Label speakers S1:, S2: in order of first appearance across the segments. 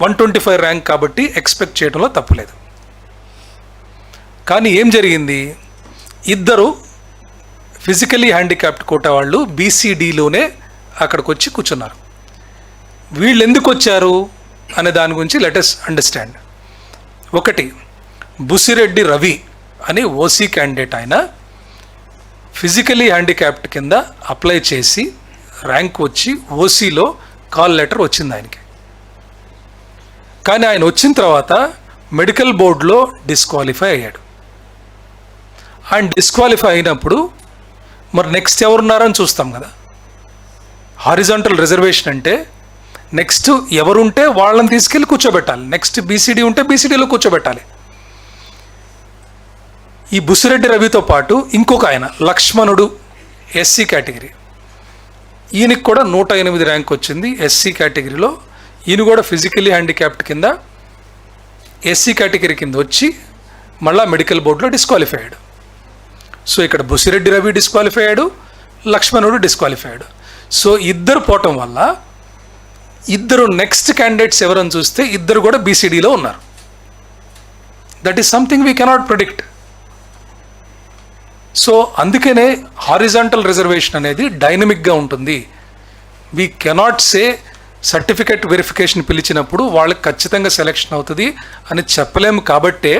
S1: 125 rank కాబట్టి expect చేయడంలో తప్పులేదు. కానీ ఏం జరిగింది, ఇద్దరు ఫిజికలీ హ్యాండిక్యాప్డ్ కోటా వాళ్ళు బీసీడీలోనే అక్కడికి వచ్చి కూర్చున్నారు. వీళ్ళు ఎందుకు వచ్చారు అనే దాని గురించి లెట్ us అండర్స్టాండ్. ఒకటి, బుసిరెడ్డి రవి అని ఓసీ క్యాండిడేట్, ఆయన ఫిజికలీ హ్యాండిక్యాప్డ్ కింద అప్లై చేసి ర్యాంక్ వచ్చి ఓసీలో కాల్ లెటర్ వచ్చింది ఆయనకి. కానీ ఆయన వచ్చిన తర్వాత మెడికల్ బోర్డులో డిస్క్వాలిఫై అయ్యాడు. ఆయన డిస్క్వాలిఫై అయినప్పుడు మరి నెక్స్ట్ ఎవరున్నారని చూస్తాం కదా. హారిజాంటల్ రిజర్వేషన్ అంటే నెక్స్ట్ ఎవరుంటే వాళ్ళని తీసుకెళ్ళి కూర్చోబెట్టాలి. నెక్స్ట్ బీసీడీ ఉంటే బీసీడీలో కూర్చోబెట్టాలి. ఈ బుసిరెడ్డి రవితో పాటు ఇంకొక ఆయన లక్ష్మణుడు ఎస్సీ కేటగిరీ, ఈయనకి కూడా 108 ర్యాంక్ వచ్చింది ఎస్సీ కేటగిరీలో. ఈయన కూడా ఫిజికలీ హ్యాండిక్యాప్డ్ కింద ఎస్సీ కేటగిరీ కింద వచ్చి మళ్ళా మెడికల్ బోర్డులో డిస్క్వాలిఫై అయ్యాడు. సో ఇక్కడ బుసిరెడ్డి రవి డిస్క్వాలిఫై అయ్యాడు, లక్ష్మణుడు డిస్క్వాలిఫై అయ్యాడు. సో ఇద్దరు పోవటం వల్ల ఇద్దరు నెక్స్ట్ క్యాండిడేట్స్ ఎవరని చూస్తే ఇద్దరు కూడా బీసీడీలో ఉన్నారు. That is something we cannot predict. So అందుకనే హారిజాంటల్ రిజర్వేషన్ అనేది డైనమిక్గా ఉంటుంది. We cannot say certificate verification పిలిచినప్పుడు వాళ్ళకి ఖచ్చితంగా సెలెక్షన్ అవుతుంది అని చెప్పలేము. కాబట్టే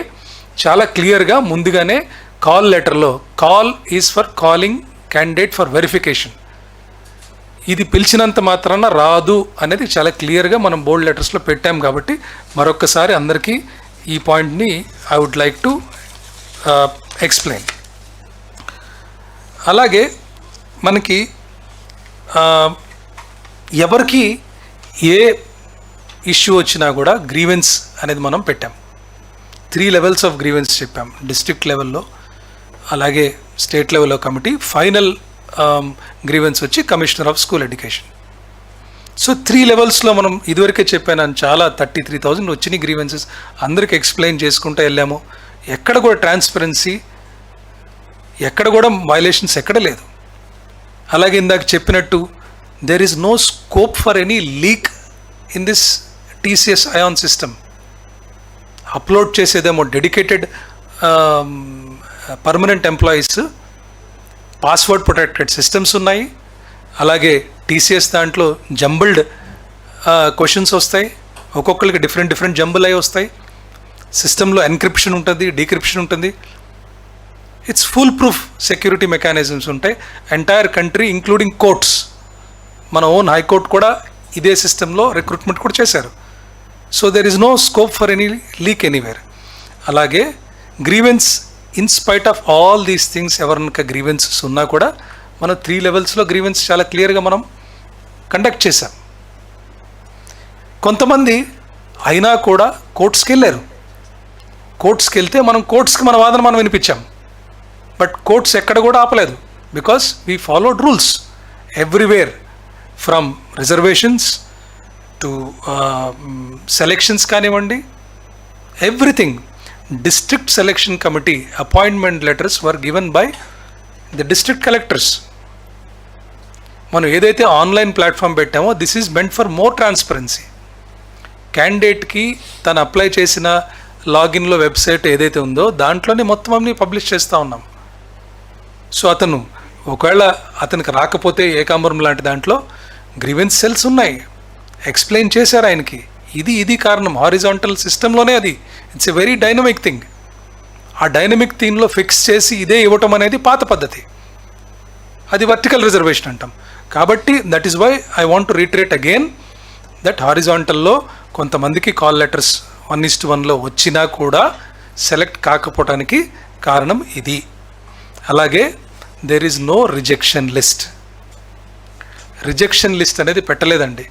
S1: చాలా క్లియర్గా ముందుగానే కాల్ లెటర్లో call is for calling candidate for verification, ఇది పిలిచినంత మాత్రాన రాదు అనేది చాలా క్లియర్గా మనం బోల్డ్ లెటర్స్లో పెట్టాం. కాబట్టి మరొక్కసారి అందరికీ ఈ పాయింట్ని I would like to explain. అలాగే మనకి ఎవరికి ఏ ఇష్యూ వచ్చినా కూడా గ్రీవెన్స్ అనేది మనం పెట్టాం. 3 లెవెల్స్ ఆఫ్ గ్రీవెన్స్ చెప్పాం. డిస్ట్రిక్ట్ లెవెల్లో, అలాగే స్టేట్ లెవెల్లో కమిటీ, ఫైనల్ గ్రీవెన్స్ వచ్చి commissioner of school education. So 3 లెవెల్స్లో మనం ఇదివరకే చెప్పాను, చాలా 33,000 వచ్చినాయి గ్రీవెన్సెస్. అందరికీ ఎక్స్ప్లెయిన్ చేసుకుంటూ వెళ్ళాము. ఎక్కడ కూడా ట్రాన్స్పరెన్సీ, ఎక్కడ కూడా వైలేషన్స్ ఎక్కడ లేదు. అలాగే ఇందాక చెప్పినట్టు there is no scope for any leak in this TCS ION system. Upload చేసేదేమో dedicated permanent employees, password protected systems ఉన్నాయి. అలాగే టీసీఎస్ దాంట్లో జంబుల్డ్ క్వశ్చన్స్ వస్తాయి, ఒక్కొక్కరికి డిఫరెంట్ జంబుల్ అయి వస్తాయి. సిస్టంలో ఎన్క్రిప్షన్ ఉంటుంది, డీక్రిప్షన్ ఉంటుంది. It's full proof security mechanisms ఉంటాయి. ఎంటైర్ కంట్రీ ఇంక్లూడింగ్ కోర్ట్స్, మన ఓన్ హైకోర్టు కూడా ఇదే సిస్టంలో రిక్రూట్మెంట్ కూడా చేశారు. So there is no scope for any leak anywhere. అలాగే grievance, in spite of all these things, ఎవరినక గ్రీవెన్సెస్ ఉన్నా కూడా మనం 3 లెవెల్స్లో గ్రీవెన్స్ చాలా క్లియర్గా మనం కండక్ట్ చేశాం. కొంతమంది అయినా కూడా కోర్ట్స్కి వెళ్ళారు. కోర్ట్స్కి వెళ్తే మనం కోర్ట్స్కి మన వాదన మనం వినిపించాం. బట్ కోర్ట్స్ ఎక్కడ కూడా ఆపలేదు, because we followed rules everywhere, from reservations to selections కానివ్వండి, everything. District selection committee appointment letters were given by the district collectors. మనం ఏదైతే ఆన్లైన్ ప్లాట్ఫామ్ పెట్టామో this is meant for more transparency. క్యాండిడేట్కి తను apply చేసిన లాగిన్లో వెబ్సైట్ ఏదైతే ఉందో దాంట్లోనే మొత్తం అన్ని పబ్లిష్ చేస్తూ ఉన్నాం. సో అతను ఒకవేళ అతనికి రాకపోతే ఏకాంబరం లాంటి దాంట్లో గ్రీవెన్స్ సెల్స్ ఉన్నాయి, ఎక్స్ప్లెయిన్ చేశారు ఆయనకి, ఇది కారణం. హారిజాంటల్ సిస్టంలోనే అది. It's a very dynamic thing. ఆ డైనమిక్ థీమ్లో ఫిక్స్ చేసి ఇదే ఇవ్వటం అనేది పాత పద్ధతి, అది వర్టికల్ రిజర్వేషన్ అంటాం. కాబట్టి that is why I want to reiterate again that హారిజాంటల్లో కొంతమందికి కాల్ లెటర్స్ 1:1లో వచ్చినా కూడా సెలెక్ట్ కాకపోవటానికి కారణం ఇది. అలాగే there is no rejection list. Rejection list అనేది పెట్టలేదండి.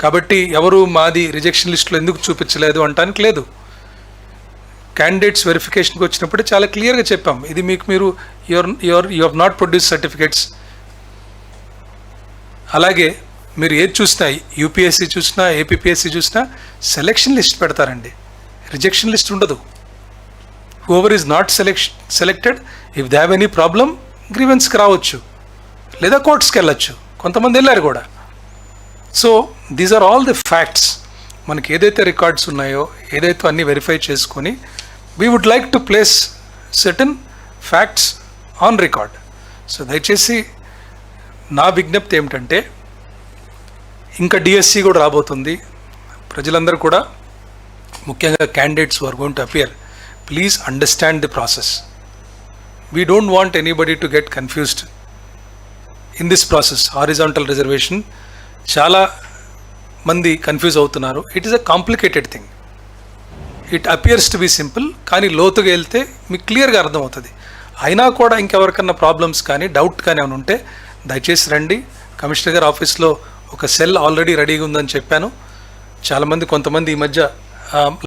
S1: కాబట్టి ఎవరు మాది రిజెక్షన్ లిస్ట్లో ఎందుకు చూపించలేదు అంటానికి లేదు. క్యాండిడేట్స్ వెరిఫికేషన్కి వచ్చినప్పుడు చాలా క్లియర్గా చెప్పాం, ఇది మీకు మీరు you have not produce certificates. అలాగే మీరు ఏది చూసినా, యూపీఎస్సీ చూసినా, ఏపీపీఎస్సీ చూసినా సెలెక్షన్ లిస్ట్ పెడతారండి, రిజెక్షన్ లిస్ట్ ఉండదు. Whoever is not selected, if they have any problem గ్రీవెన్స్కి రావచ్చు, లేదా కోర్ట్స్కి వెళ్ళచ్చు. కొంతమంది వెళ్ళారు కూడా. So these are all the facts మనకి ఏదైతే రికార్డ్స్ ఉన్నాయో ఏదైతే అన్నీ వెరిఫై చేసుకొని we would like to place certain facts on record. సో దయచేసి నా విజ్ఞప్తి ఏమిటంటే, ఇంకా డిఎస్సి కూడా రాబోతుంది. ప్రజలందరూ కూడా, ముఖ్యంగా candidates who are going to appear, please understand the process. We don't want anybody to get confused in this process. Horizontal reservation చాలా మంది కన్ఫ్యూజ్ అవుతున్నారు. It is a complicated thing. It appears to be simple, కానీ లోతుగా వెళ్తే మీకు క్లియర్గా అర్థమవుతుంది. అయినా కూడా ఇంకెవరికన్నా ప్రాబ్లమ్స్ కానీ డౌట్ కానీ ఏమైనా ఉంటే దయచేసి రండి. కమిషనర్ గారి ఆఫీస్లో ఒక సెల్ ఆల్రెడీ రెడీగా ఉందని చెప్పాను. చాలామంది, కొంతమంది ఈ మధ్య